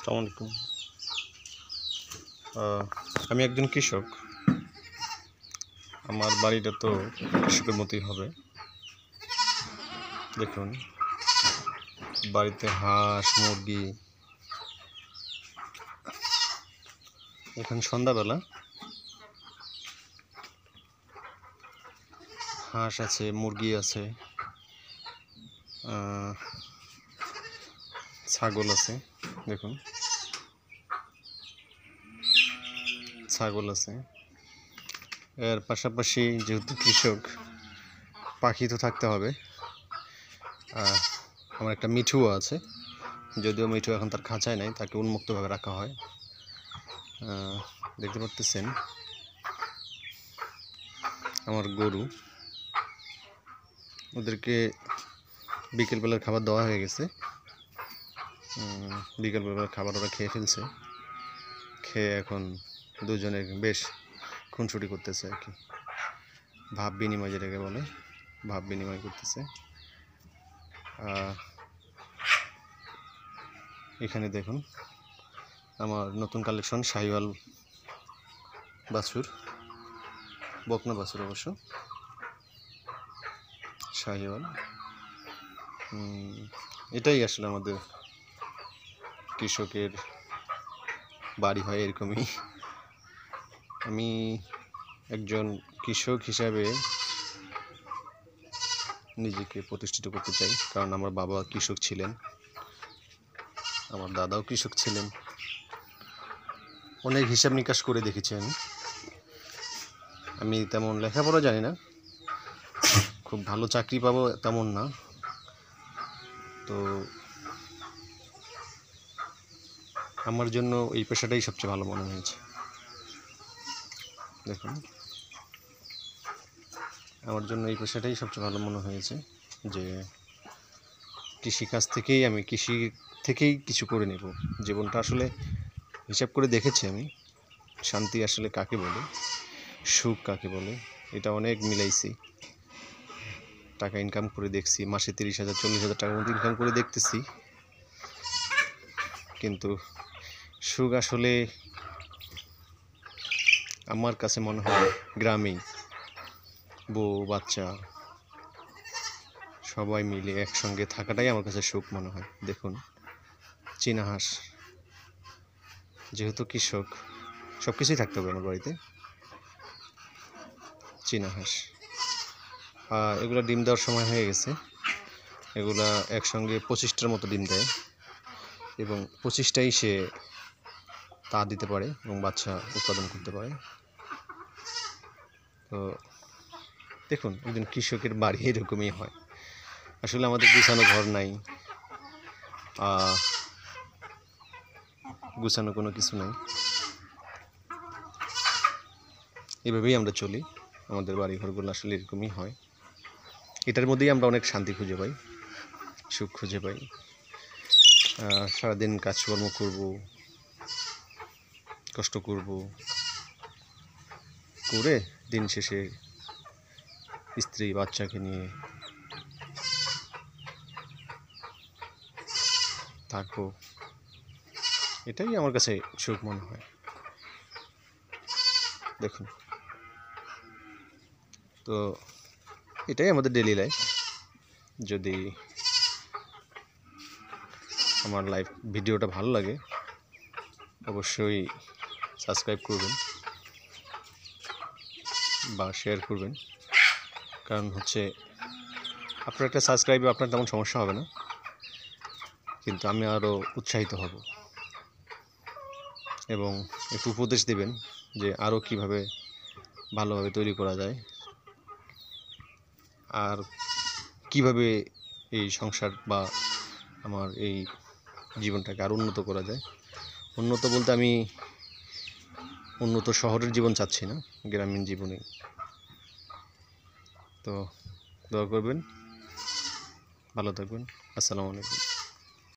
আসসালামু আলাইকুম। আমি একজন কৃষক। আমার বাড়িটা তো কৃষকের মতোই হবে। দেখুন, বাড়িতে হাঁস মুরগি। এখন সন্ধ্যাবেলা হাঁস আছে, মুরগি আছে, ছাগল আছে। দেখুন, ছাগল আছে। এর পাশাপাশি যেহেতু কৃষক, পাখি তো থাকতে হবে। আমার একটা মিঠুও আছে, যদিও মিঠু এখন তার খাঁচায় নাই, তাকে উন্মুক্তভাবে রাখা হয়। দেখতে পাচ্ছেন আমার গরু, ওদেরকে বিকেলবেলার খাবার দেওয়া হয়ে গেছে। বিকেলবেলার খাবার ওরা খেয়ে ফেলছে। খেয়ে এখন দুজনে বেশ খুনসুটি করতেছে আর কি, ভাব বিনিময় যেটাকে বলে, ভাব বিনিময় করতেছে। এখানে দেখুন আমার নতুন কালেকশন শাহিওয়াল বাছুর, বকনা বাছুর অবশ্য, শাহিওয়াল। এটাই আসলে আমাদের কৃষকের বাড়ি হয় এরকমই। আমি একজন কৃষক হিসাবে নিজেকে প্রতিষ্ঠিত করতে চাই, কারণ আমার বাবা কৃষক ছিলেন, আমার দাদাও কৃষক ছিলেন। অনেক হিসাব নিকাশ করে দেখেছি আমি তেমন লেখাপড়া জানি না, খুব ভালো চাকরি পাবো তেমন না, তো আমার জন্য এই পেশাটাই সবচেয়ে ভালো মনে হয়েছে। দেখুন, আমার জন্য এই পেশাটাই সবচেয়ে ভালো মনে হয়েছে যে কৃষিকাজ থেকেই আমি কৃষি থেকেই কিছু করে নেব। জীবনটা আসলে হিসাব করে দেখেছি আমি, শান্তি আসলে কাকে বলে, সুখ কাকে বলে, এটা অনেক মিলাইছি। টাকা ইনকাম করে দেখছি, মাসে 30,000 40,000 টাকার মতো ইনকাম করে দেখতেছি, কিন্তু সুখ আসলে আমার কাছে মনে হয় গ্রামেই বউ বাচ্চা সবাই মিলে একসঙ্গে থাকাটাই আমার কাছে সুখ মনে হয়। দেখুন, চীনা হাঁস, যেহেতু কৃষক সব কিছুই থাকতে হবে আমার বাড়িতে। চীনা হাঁস, এগুলো ডিম দেওয়ার সময় হয়ে গেছে। এগুলা একসঙ্গে 25টার মতো ডিম দেয় এবং 25টাই সে তা দিতে পারে এবং বাচ্চা উৎপাদন করতে পারে। তো দেখুন, একজন কৃষকের বাড়ি এরকমই হয়। আসলে আমাদের গুছানো ঘর নাই, গুছানো কোনো কিছু নাই, এভাবেই আমরা চলি। আমাদের বাড়ি ঘরগুলো আসলে এরকমই হয়। এটার মধ্যেই আমরা অনেক শান্তি খুঁজে পাই, সুখ খুঁজে পাই। সারাদিন কাজকর্ম করব, কষ্ট করব, করে দিন শেষে স্ত্রী বাচ্চাকে নিয়ে থাকবো, এটাই আমার কাছে সুখ মনে হয়। দেখুন, তো এটাই আমাদের ডেইলি লাইফ। যদি আমার লাইফ ভিডিওটা ভালো লাগে অবশ্যই সাবস্ক্রাইব করবেন বা শেয়ার করবেন, কারণ হচ্ছে আপনার একটা সাবস্ক্রাইবে আপনার তেমন সমস্যা হবে না, কিন্তু আমি আরও উৎসাহিত হব এবং একটু উপদেশ দেবেন যে আরও কিভাবে ভালোভাবে তৈরি করা যায়, আর কিভাবে এই সংসার বা আমার এই জীবনটাকে আরও উন্নত করা যায়। উন্নত বলতে আমি উন্নত শহরের জীবন চাচ্ছি না, গ্রামীণ জীবনে। তো দোয়া করবেন, ভালো থাকবেন। আসসালামু আলাইকুম।